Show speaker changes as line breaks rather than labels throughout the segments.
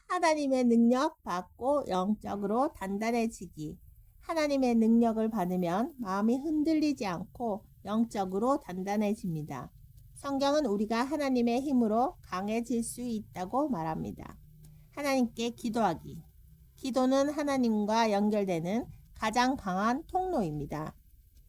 하나님의 능력 받고 영적으로 단단해지기. 하나님의 능력을 받으면 마음이 흔들리지 않고 영적으로 단단해집니다. 성경은 우리가 하나님의 힘으로 강해질 수 있다고 말합니다. 하나님께 기도하기. 기도는 하나님과 연결되는 가장 강한 통로입니다.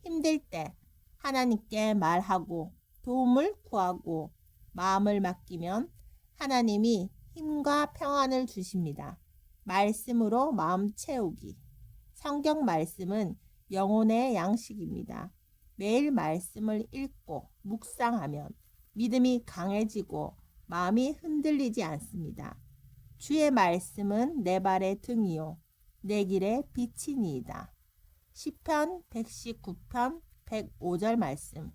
힘들 때 하나님께 말하고 도움을 구하고 마음을 맡기면 하나님이 힘과 평안을 주십니다. 말씀으로 마음 채우기. 성경 말씀은 영혼의 양식입니다. 매일 말씀을 읽고 묵상하면 믿음이 강해지고 마음이 흔들리지 않습니다. 주의 말씀은 내 발의 등이요 내 길의 빛이니이다. 시편 119편 105절 말씀.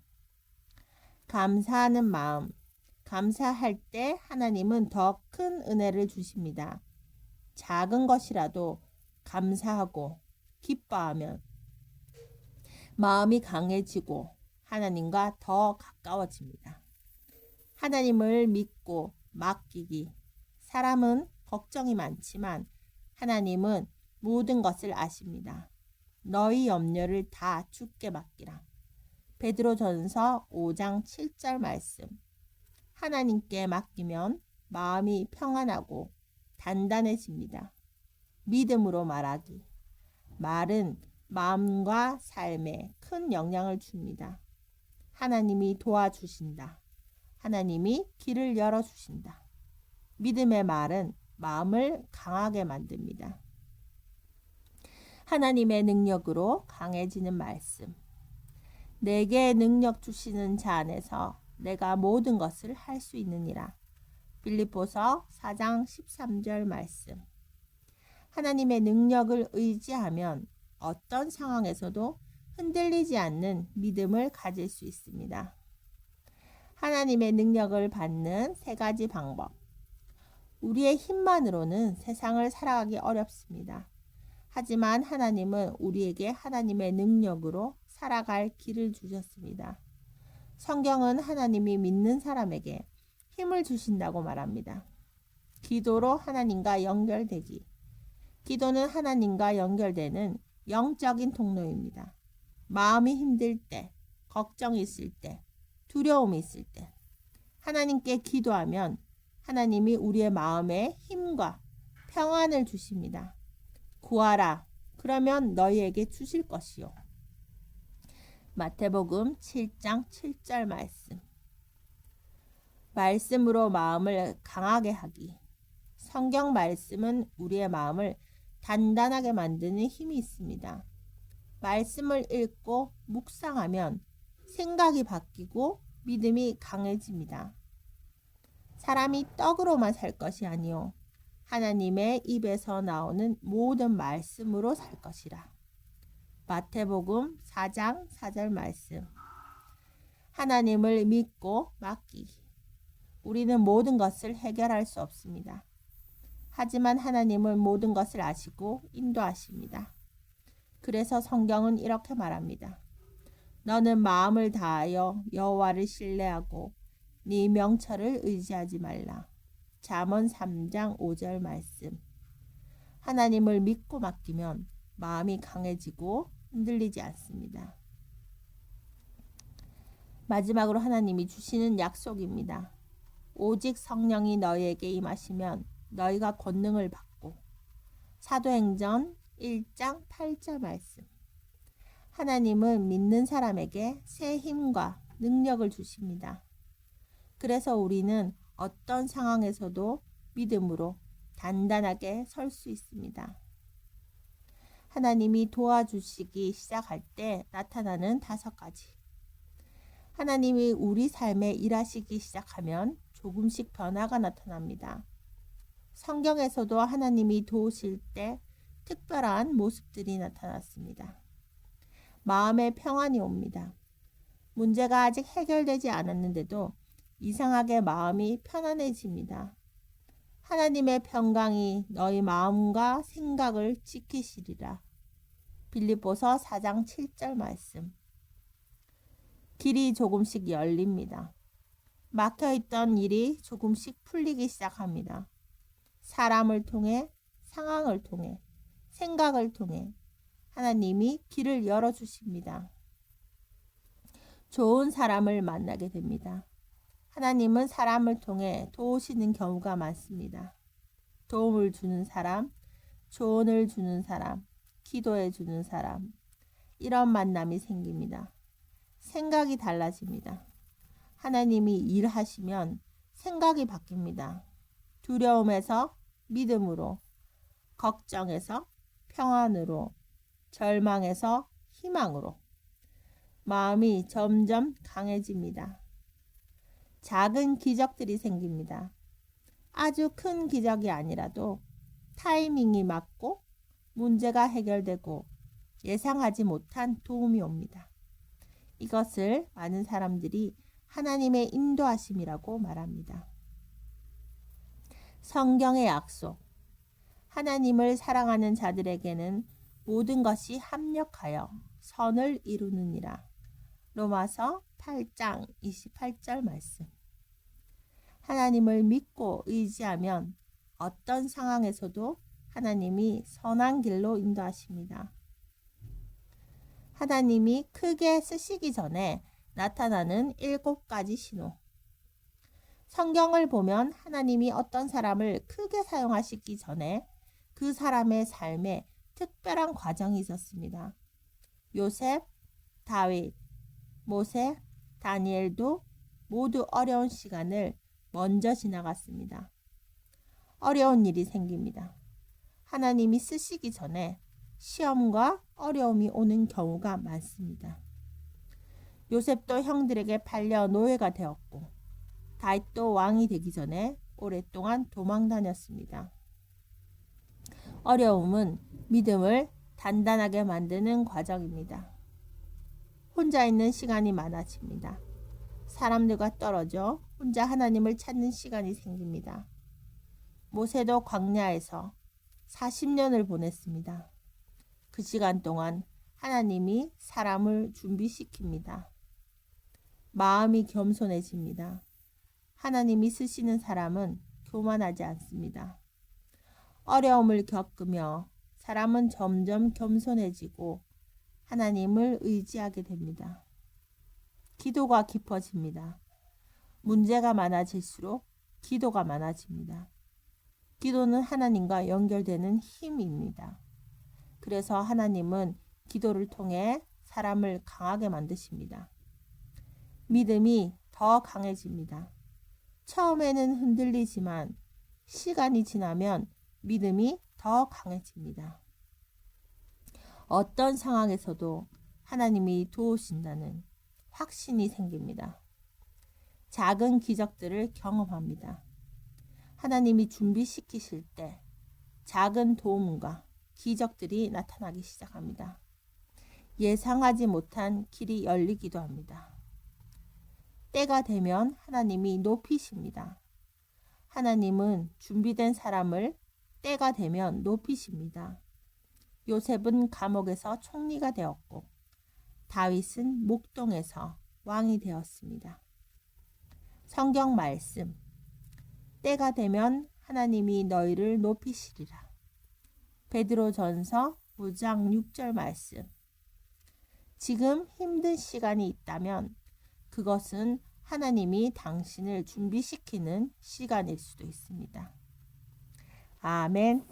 감사하는 마음. 감사할 때 하나님은 더 큰 은혜를 주십니다. 작은 것이라도 감사하고 기뻐하면 마음이 강해지고 하나님과 더 가까워집니다. 하나님을 믿고 맡기기. 사람은 걱정이 많지만 하나님은 모든 것을 아십니다. 너희 염려를 다 주께 맡기라. 베드로전서 5장 7절 말씀. 하나님께 맡기면 마음이 평안하고 단단해집니다. 믿음으로 말하기. 말은 마음과 삶에 큰 영향을 줍니다. 하나님이 도와주신다. 하나님이 길을 열어주신다. 믿음의 말은 마음을 강하게 만듭니다. 하나님의 능력으로 강해지는 말씀. 내게 능력 주시는 자 안에서 내가 모든 것을 할 수 있느니라. 빌립보서 4장 13절 말씀. 하나님의 능력을 의지하면 어떤 상황에서도 흔들리지 않는 믿음을 가질 수 있습니다. 하나님의 능력을 받는 세 가지 방법. 우리의 힘만으로는 세상을 살아가기 어렵습니다. 하지만 하나님은 우리에게 하나님의 능력으로 살아갈 길을 주셨습니다. 성경은 하나님이 믿는 사람에게 힘을 주신다고 말합니다. 기도로 하나님과 연결되기. 기도는 하나님과 연결되는 영적인 통로입니다. 마음이 힘들 때, 걱정이 있을 때, 두려움이 있을 때 하나님께 기도하면 하나님이 우리의 마음에 힘과 평안을 주십니다. 구하라. 그러면 너희에게 주실 것이요. 마태복음 7장 7절 말씀. 말씀으로 마음을 강하게 하기. 성경 말씀은 우리의 마음을 단단하게 만드는 힘이 있습니다. 말씀을 읽고 묵상하면 생각이 바뀌고 믿음이 강해집니다. 사람이 떡으로만 살 것이 아니요 하나님의 입에서 나오는 모든 말씀으로 살 것이라. 마태복음 4장 4절 말씀. 하나님을 믿고 맡기기. 우리는 모든 것을 해결할 수 없습니다. 하지만 하나님은 모든 것을 아시고 인도하십니다. 그래서 성경은 이렇게 말합니다. 너는 마음을 다하여 여호와를 신뢰하고 네 명철을 의지하지 말라. 잠언 3장 5절 말씀. 하나님을 믿고 맡기면 마음이 강해지고 흔들리지 않습니다. 마지막으로 하나님이 주시는 약속입니다. 오직 성령이 너희에게 임하시면 너희가 권능을 받고. 사도행전 1장 8절 말씀. 하나님은 믿는 사람에게 새 힘과 능력을 주십니다. 그래서 우리는 어떤 상황에서도 믿음으로 단단하게 설 수 있습니다. 하나님이 도와주시기 시작할 때 나타나는 5가지. 하나님이 우리 삶에 일하시기 시작하면 조금씩 변화가 나타납니다. 성경에서도 하나님이 도우실 때 특별한 모습들이 나타났습니다. 마음의 평안이 옵니다. 문제가 아직 해결되지 않았는데도 이상하게 마음이 편안해집니다. 하나님의 평강이 너희 마음과 생각을 지키시리라. 빌립보서 4장 7절 말씀. 길이 조금씩 열립니다. 막혀있던 일이 조금씩 풀리기 시작합니다. 사람을 통해, 상황을 통해, 생각을 통해 하나님이 길을 열어주십니다. 좋은 사람을 만나게 됩니다. 하나님은 사람을 통해 도우시는 경우가 많습니다. 도움을 주는 사람, 조언을 주는 사람, 기도해 주는 사람, 이런 만남이 생깁니다. 생각이 달라집니다. 하나님이 일하시면 생각이 바뀝니다. 두려움에서 믿음으로, 걱정에서 평안으로, 절망에서 희망으로 마음이 점점 강해집니다. 작은 기적들이 생깁니다. 아주 큰 기적이 아니라도 타이밍이 맞고 문제가 해결되고 예상하지 못한 도움이 옵니다. 이것을 많은 사람들이 하나님의 인도하심이라고 말합니다. 성경의 약속. 하나님을 사랑하는 자들에게는 모든 것이 합력하여 선을 이루느니라. 로마서 8장 28절 말씀. 하나님을 믿고 의지하면 어떤 상황에서도 하나님이 선한 길로 인도하십니다. 하나님이 크게 쓰시기 전에 나타나는 7가지 신호. 성경을 보면 하나님이 어떤 사람을 크게 사용하시기 전에 그 사람의 삶에 특별한 과정이 있었습니다. 요셉, 다윗, 모세, 다니엘도 모두 어려운 시간을 먼저 지나갔습니다. 어려운 일이 생깁니다. 하나님이 쓰시기 전에 시험과 어려움이 오는 경우가 많습니다. 요셉도 형들에게 팔려 노예가 되었고, 다윗도 왕이 되기 전에 오랫동안 도망 다녔습니다. 어려움은 믿음을 단단하게 만드는 과정입니다. 혼자 있는 시간이 많아집니다. 사람들과 떨어져 혼자 하나님을 찾는 시간이 생깁니다. 모세도 광야에서 40년을 보냈습니다. 그 시간 동안 하나님이 사람을 준비시킵니다. 마음이 겸손해집니다. 하나님이 쓰시는 사람은 교만하지 않습니다. 어려움을 겪으며 사람은 점점 겸손해지고 하나님을 의지하게 됩니다. 기도가 깊어집니다. 문제가 많아질수록 기도가 많아집니다. 기도는 하나님과 연결되는 힘입니다. 그래서 하나님은 기도를 통해 사람을 강하게 만드십니다. 믿음이 더 강해집니다. 처음에는 흔들리지만 시간이 지나면 믿음이 더 강해집니다. 어떤 상황에서도 하나님이 도우신다는 확신이 생깁니다. 작은 기적들을 경험합니다. 하나님이 준비시키실 때 작은 도움과 기적들이 나타나기 시작합니다. 예상하지 못한 길이 열리기도 합니다. 때가 되면 하나님이 높이십니다. 하나님은 준비된 사람을 때가 되면 높이십니다. 요셉은 감옥에서 총리가 되었고 다윗은 목동에서 왕이 되었습니다. 성경 말씀. 때가 되면 하나님이 너희를 높이시리라. 베드로전서 5장 6절 말씀. 지금 힘든 시간이 있다면 그것은 하나님이 당신을 준비시키는 시간일 수도 있습니다. 아멘.